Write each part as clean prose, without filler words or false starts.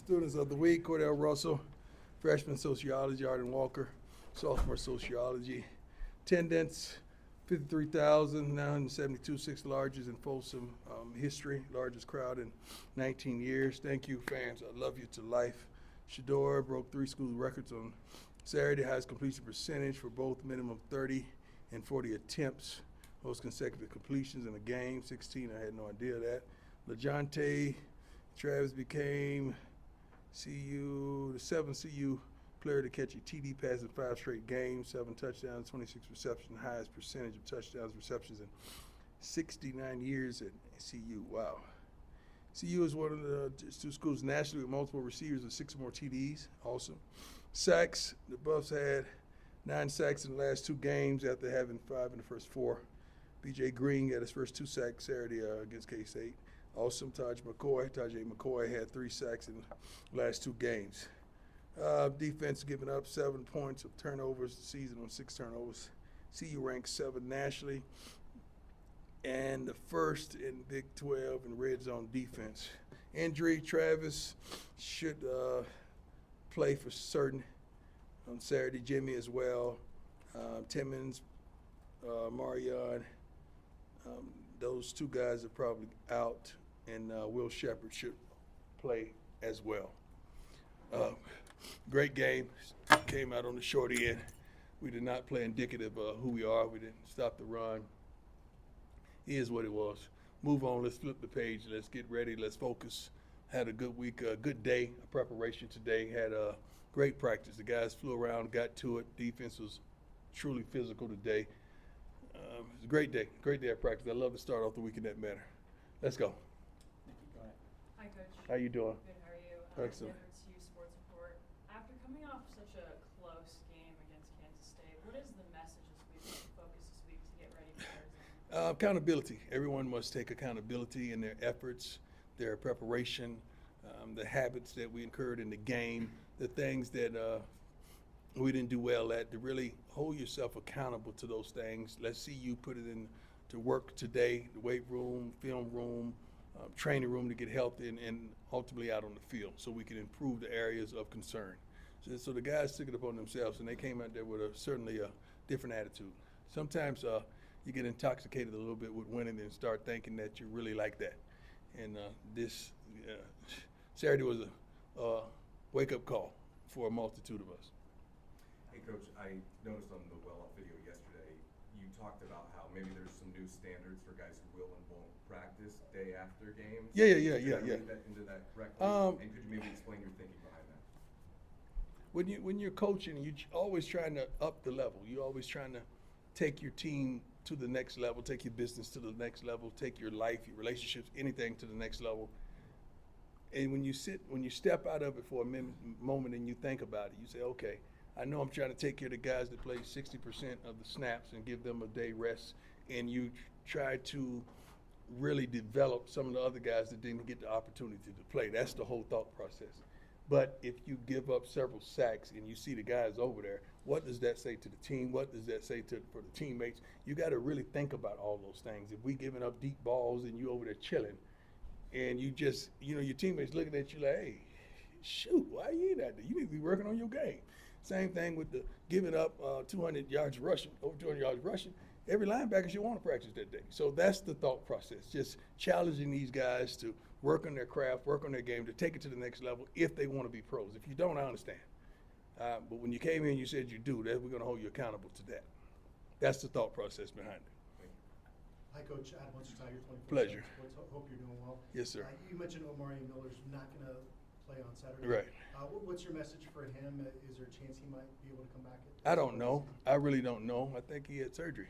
Students of the week, Cordell Russell, freshman sociology, Arden Walker, sophomore sociology. Attendance, 53,972, sixth largest in Folsom history, largest crowd in 19 years. Thank you, fans. I love you to life. Shador broke 3 school records on Saturday, highest completion percentage for both minimum 30 and 40 attempts. Most consecutive completions in a game, 16. I had no idea of that. LaJonte Travis became the 7th CU player to catch a TD pass in 5 straight games, 7 touchdowns, 26 receptions, highest percentage of touchdowns, receptions in 69 years at CU. Wow. CU is one of the 2 schools nationally with multiple receivers with 6 or more TDs. Awesome. Sacks, the Buffs had 9 sacks in the last 2 games after having 5 in the first 4. B.J. Green got his first 2 sacks Saturday against K-State. Awesome. Tajay McCoy had 3 sacks in the last 2 games. Defense giving up 7 points of turnovers this season on 6 turnovers. CU ranks 7 nationally and the 1st in Big 12 in red zone defense. Injury, Travis should play for certain on Saturday. Jimmy as well. Timmons, Marion. Those 2 guys are probably out, and Will Shepherd should play as well. Great game. Came out on the short end. We did not play indicative of who we are. We didn't stop the run. It is what it was. Move on. Let's flip the page. Let's get ready. Let's focus. Had a good week, a good day of preparation today. Had a great practice. The guys flew around, got to it. Defense was truly physical today. It was a great day of practice. I love to start off the week in that manner. Let's go. Hi, Coach. How you doing? Good. How are you? Excellent. CU Sports Report. After coming off such a close game against Kansas State, what is the message this week? What's the focus this week to get ready for Thursday? Accountability. Everyone must take accountability in their efforts, their preparation, the habits that we incurred in the game, the things that we didn't do well at, to really hold yourself accountable to those things. Let's see you put it in to work today, the weight room, film room, training room to get healthy and ultimately out on the field so we can improve the areas of concern. So the guys took it upon themselves, and they came out there with certainly a different attitude. Sometimes you get intoxicated a little bit with winning and start thinking that you're really like that. And this Saturday was a wake-up call for a multitude of us. Hey, Coach, I noticed on the well-up video yesterday, you talked about how maybe there's some new standards for guys who will and won't practice day after games. Yeah. Read that into that correctly? And could you maybe explain your thinking behind that? When you're coaching, you're always trying to up the level. You're always trying to take your team to the next level, take your business to the next level, take your life, your relationships, anything to the next level. And when you step out of it for a moment and you think about it, you say, okay, I know I'm trying to take care of the guys that play 60% of the snaps and give them a day rest, and you try to really develop some of the other guys that didn't get the opportunity to play. That's the whole thought process. But if you give up several sacks and you see the guys over there, what does that say to the team? What does that say for the teammates? You got to really think about all those things. If we giving up deep balls and you over there chilling, and you just, your teammates looking at you like, hey, shoot, why you ain't out there? You need to be working on your game. Same thing with the giving up 200 yards rushing, over 200 yards rushing. Every linebacker should want to practice that day. So that's the thought process, just challenging these guys to work on their craft, work on their game, to take it to the next level if they want to be pros. If you don't, I understand. But when you came in, you said you do, that we're going to hold you accountable to that. That's the thought process behind it. Hi, Coach. Adam Wichita, your 24/7 Pleasure. Sports. Hope you're doing well. Yes, sir. You mentioned Omari Miller's not going to play on Saturday. Right. What's your message for him? Is there a chance he might be able to come back? I don't know. I really don't know. I think he had surgery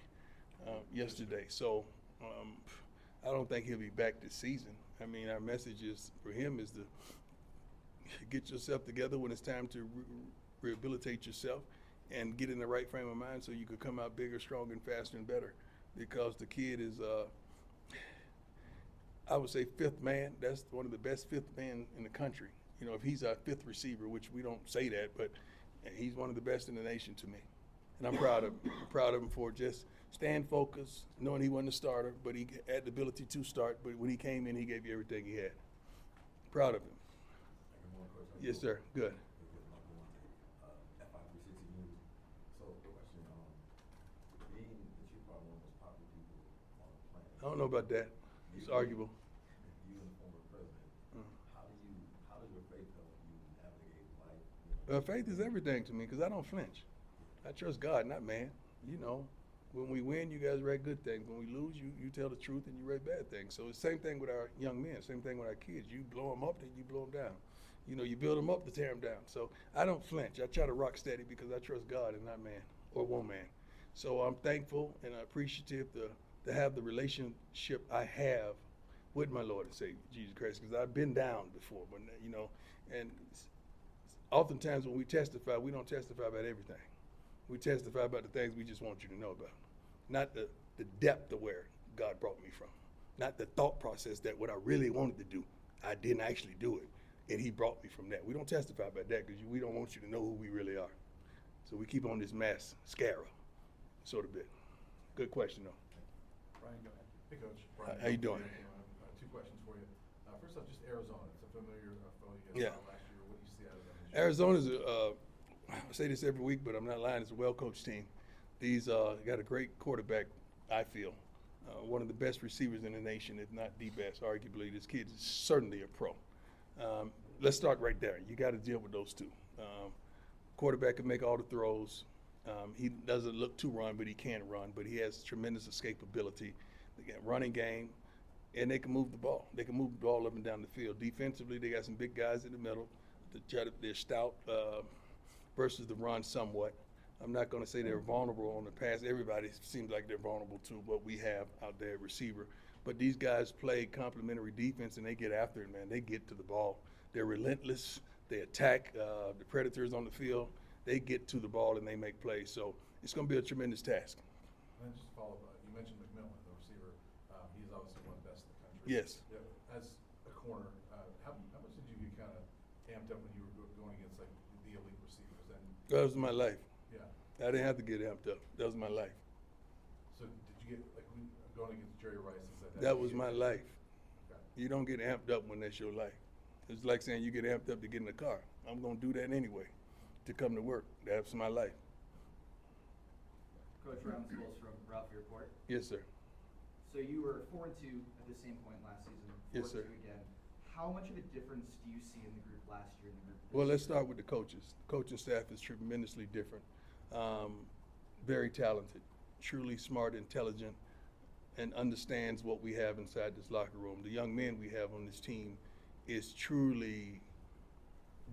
yesterday. So I don't think he'll be back this season. I mean, our message is for him is to get yourself together when it's time to rehabilitate yourself and get in the right frame of mind so you could come out bigger, stronger, and faster and better. Because the kid is, I would say, 5th man. That's one of the best 5th men in the country. If he's our 5th receiver, which we don't say that, but he's one of the best in the nation to me. And I'm proud of him. I'm proud of him for just staying focused, knowing he wasn't a starter, but he had the ability to start. But when he came in, he gave you everything he had. Proud of him. Yes, sir. Good. F536 So, question, being that you're probably one of the most popular people on the planet. I don't know about that. It's arguable. You and the former president, how does your faith help you navigate life? Faith is everything to me because I don't flinch. I trust God, not man. You know, when we win, you guys write good things. When we lose, you tell the truth and you write bad things. So it's the same thing with our young men, same thing with our kids. You blow them up, then you blow them down. You know, you build them up to tear them down. So I don't flinch. I try to rock steady because I trust God and not man or woman. So I'm thankful and appreciative to have the relationship I have with my Lord and Savior, Jesus Christ, because I've been down before, but you know, and oftentimes when we testify, we don't testify about everything. We testify about the things we just want you to know about, not the depth of where God brought me from, not the thought process that what I really wanted to do, I didn't actually do it, and he brought me from that. We don't testify about that because we don't want you to know who we really are. So we keep on this mascara, sort of bit. Good question, though. Brian, go ahead. Hey, Coach. How you doing? Two questions for you. First off, just Arizona. It's a familiar foe you guys Yeah. saw last year. What do you see out of them this year? Arizona's I say this every week, but I'm not lying. It's a well-coached team. These got a great quarterback, I feel. One of the best receivers in the nation, if not the best, arguably. This kid is certainly a pro. Let's start right there. You got to deal with those two. Quarterback can make all the throws. He doesn't look to run, but he can run. But he has tremendous escapability. They got running game, and they can move the ball. They can move the ball up and down the field. Defensively, they got some big guys in the middle. They're stout versus the run somewhat. I'm not going to say they're vulnerable on the pass. Everybody seems like they're vulnerable to what we have out there at receiver. But these guys play complementary defense, and they get after it, man. They get to the ball. They're relentless. They attack the predators on the field. They get to the ball, and they make plays. So it's going to be a tremendous task. And then just to follow up, you mentioned McMillan, the receiver. He's obviously one of the best in the country. Yes. Yeah, as a corner, how much did you get kind of amped up when you were going against like the elite receivers? And That was my life. yeah. I didn't have to get amped up. That was my life. So did you get like going against Jerry Rice? That was my life. Okay. You don't get amped up when that's your life. It's like saying you get amped up to get in the car. I'm going to do that anyway to come to work. That's my life. Coach Ramos from Ralph Report. Yes, sir. So you were 4-2 at the same point last season. 4-2 Yes, sir. again. How much of a difference do you see in the group last year and the group this Well, let's year? start with the coaches. The coaching staff is tremendously different. Very talented, truly smart, intelligent, and understands what we have inside this locker room. The young men we have on this team is truly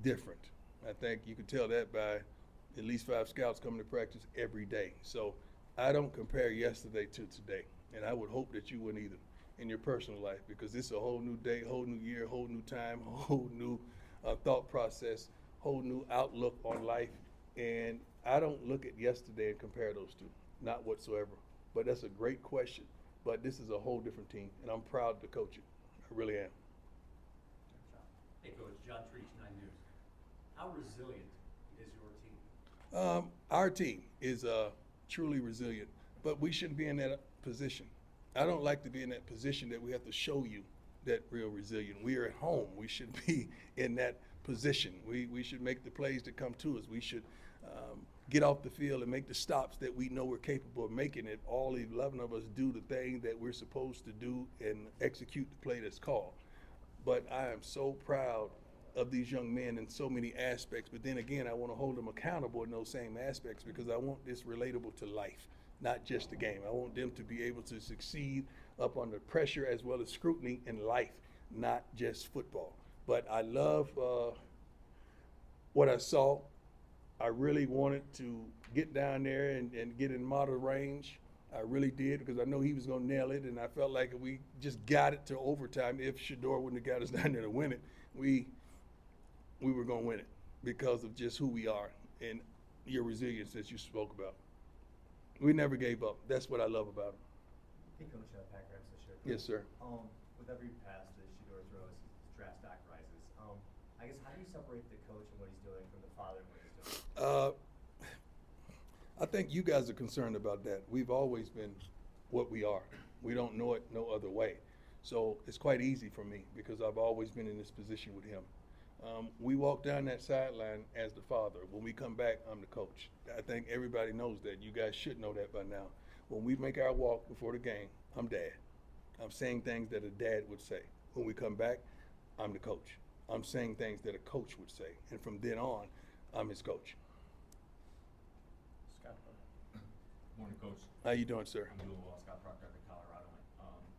different. I think you could tell that by at least 5 scouts coming to practice every day. So I don't compare yesterday to today, and I would hope that you wouldn't either in your personal life, because it's a whole new day, whole new year, whole new time, whole new thought process, whole new outlook on life. And I don't look at yesterday and compare those two, not whatsoever. But that's a great question. But this is a whole different team, and I'm proud to coach it. I really am. Hey, Coach, John Treach, 9 News. How resilient is your team? Our team is truly resilient, but we shouldn't be in that position. I don't like to be in that position that we have to show you that real resilient. We are at home. We should be in that position. We should make the plays that come to us. We should get off the field and make the stops that we know we're capable of making. If all 11 of us do the thing that we're supposed to do and execute the play that's called. But I am so proud of these young men in so many aspects. But then again, I want to hold them accountable in those same aspects, because I want this relatable to life, not just the game. I want them to be able to succeed up under pressure as well as scrutiny in life, not just football. But I love what I saw. I really wanted to get down there and get in model range. I really did, because I know he was going to nail it, and I felt like if we just got it to overtime, if Shador wouldn't have got us down there to win it, we were going to win it because of just who we are and your resilience that you spoke about. We never gave up. That's what I love about him. Hey, Coach, Pat Grimes this year. Yes, sir. With every pass that Shador throws, his draft stock rises. I guess, how do you separate the coach and what he's doing from the father and what he's doing? I think you guys are concerned about that. We've always been what we are. We don't know it no other way. So it's quite easy for me, because I've always been in this position with him. We walk down that sideline as the father. When we come back, I'm the coach. I think everybody knows that. You guys should know that by now. When we make our walk before the game, I'm dad. I'm saying things that a dad would say. When we come back, I'm the coach. I'm saying things that a coach would say. And from then on, I'm his coach. Scott. Morning, Coach. How you doing, sir? I'm doing well. Scott Proctor at Colorado.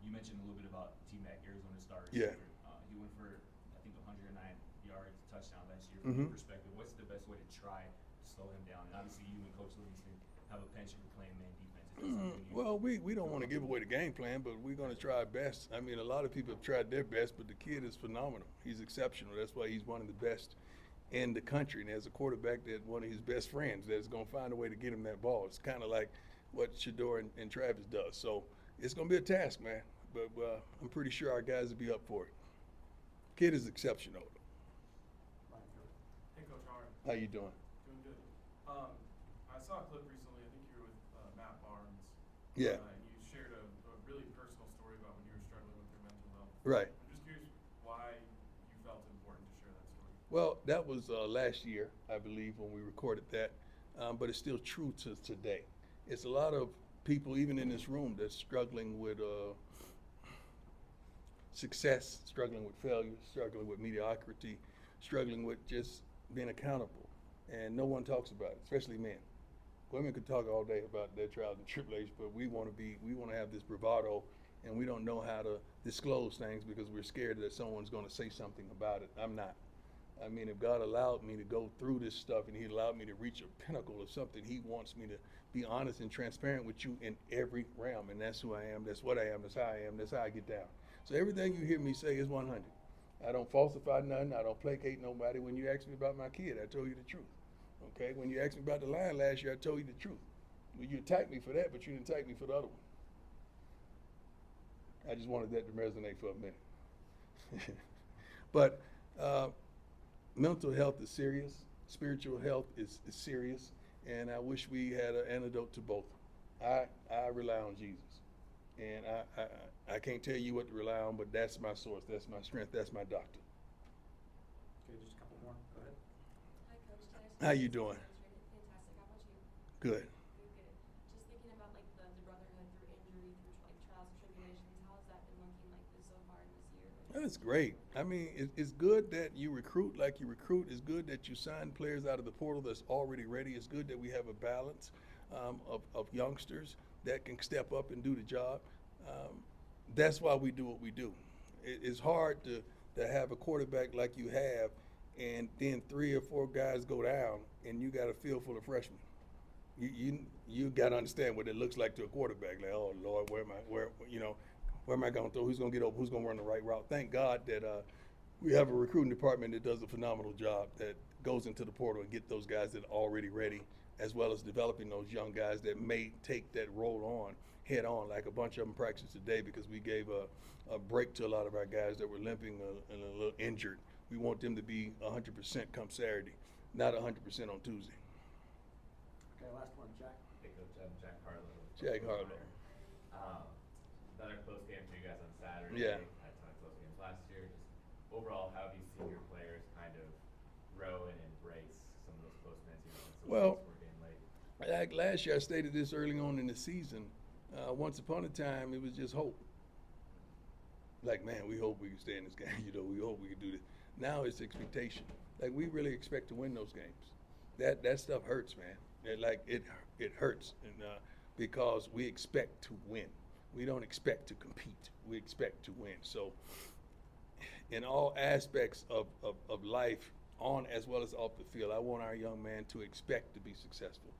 You mentioned a little bit about T-Mac, Arizona Star Yeah. receiver. He went for, I think, 109 yards, touchdown last year. Mhm. From your perspective, what's the best way to try to slow him down? And obviously, you and Coach Livingston have a penchant for playing man defense. Is that something you- Well, we don't want to give away the game plan, but we're going to try our best. I mean, a lot of people have tried their best, but the kid is phenomenal. He's exceptional. That's why he's one of the best in the country. And as a quarterback, that one of his best friends that's going to find a way to get him that ball. It's kind of like what Shador and Travis does. So it's going to be a task, man. But I'm pretty sure our guys will be up for it. Kid is exceptional. Hey, Coach, how are you? How you doing? Doing good. I saw a clip recently, I think you were with Matt Barnes. Yeah. And you shared a really personal story about when you were struggling with your mental health. Right. I'm just curious why you felt it important to share that story. Well, that was last year, I believe, when we recorded that. But it's still true to today. It's a lot of people, even in this room, that's struggling with success, struggling with failure, struggling with mediocrity, struggling with just being accountable. And no one talks about it, especially men. Women could talk all day about their trials and tribulations, but we want to have this bravado, and we don't know how to disclose things because we're scared that someone's going to say something about it. I'm not. I mean, if God allowed me to go through this stuff and he allowed me to reach a pinnacle of something, he wants me to be honest and transparent with you in every realm. And that's who I am. That's what I am. That's how I am. That's how I get down. So everything you hear me say is 100. I don't falsify nothing. I don't placate nobody. When you asked me about my kid, I told you the truth. Okay? When you asked me about the line last year, I told you the truth. Well, you attacked me for that, but you didn't attack me for the other one. I just wanted that to resonate for a minute. But mental health is serious. Spiritual health is serious. And I wish we had an antidote to both. I rely on Jesus. And I can't tell you what to rely on, but that's my source. That's my strength. That's my doctor. Okay, just a couple more. Go ahead. Hi, Coach. How you doing? Fantastic. How about you? Good. Good, good. Just thinking about like the brotherhood through injury, through like trials and tribulations. How has that been looking like this so far in this year? That's great. I mean, it's good that you recruit like you recruit. It's good that you sign players out of the portal that's already ready. It's good that we have a balance of youngsters that can step up and do the job. That's why we do what we do. It's hard to have a quarterback like you have, and then 3 or 4 guys go down, and you got a field full of freshmen. You got to understand what it looks like to a quarterback. Like, oh Lord, where am I going to throw? Who's going to get open? Who's going to run the right route? Thank God that we have a recruiting department that does a phenomenal job, that goes into the portal and get those guys that are already ready, as well as developing those young guys that may take that role on head on, like a bunch of them practiced today because we gave a break to a lot of our guys that were limping and a little injured. We want them to be 100% come Saturday, not 100% on Tuesday. Okay, last one, Jack. Hey, Coach, I'm Jack Harlow. Jack Harlow. Another close game for you guys on Saturday. Yeah. Had a ton of close games last year. Just overall, how have you seen your players kind of grow and embrace some of those close wins? Well, we're getting late. like last year, I stated this early on in the season. Once upon a time, it was just hope. Like, man, we hope we can stay in this game. We hope we can do this. Now it's expectation. Like, we really expect to win those games. That stuff hurts, man. It hurts, and because we expect to win. We don't expect to compete. We expect to win. So, in all aspects of life, on as well as off the field, I want our young man to expect to be successful.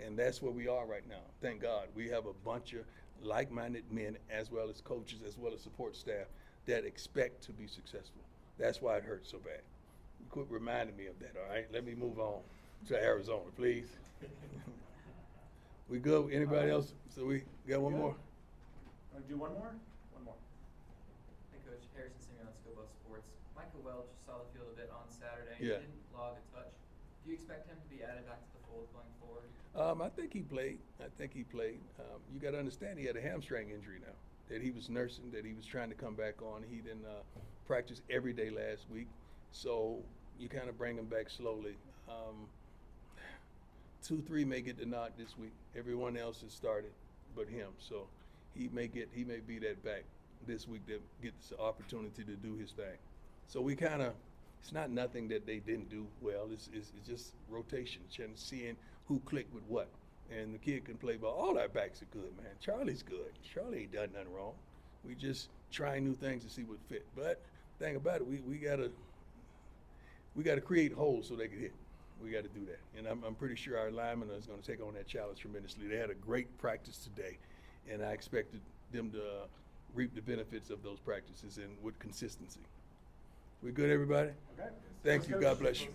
And that's where we are right now. Thank God. We have a bunch of like-minded men, as well as coaches, as well as support staff, that expect to be successful. That's why it hurts so bad. You quit reminding me of that, all right? Let me move on to Arizona, please. We good? Anybody else? So we got one more? Want to do one more? One more. Hey, Coach. Harrison Simeon on Scope Sports. Michael Welch saw the field a bit on Saturday. Yeah. He didn't log a touch. Do you expect him to be added back to the fold going forward? I think he played. You got to understand he had a hamstring injury now that he was nursing, that he was trying to come back on. He didn't practice every day last week. So you kind of bring them back slowly. 2-3 may get the nod this week. Everyone else has started, but him. So he may be that back this week that gets the opportunity to do his thing. So we kind of, it's not nothing that they didn't do well. It's just rotation, seeing who clicked with what. And the kid can play ball. All our backs are good, man. Charlie's good. Charlie ain't done nothing wrong. We just trying new things to see what fit. But thing about it, we gotta create holes so they can hit. We got to do that, and I'm pretty sure our linemen is going to take on that challenge tremendously. They had a great practice today, and I expected them to reap the benefits of those practices and with consistency. We good, everybody? Okay. Thank you. God bless you.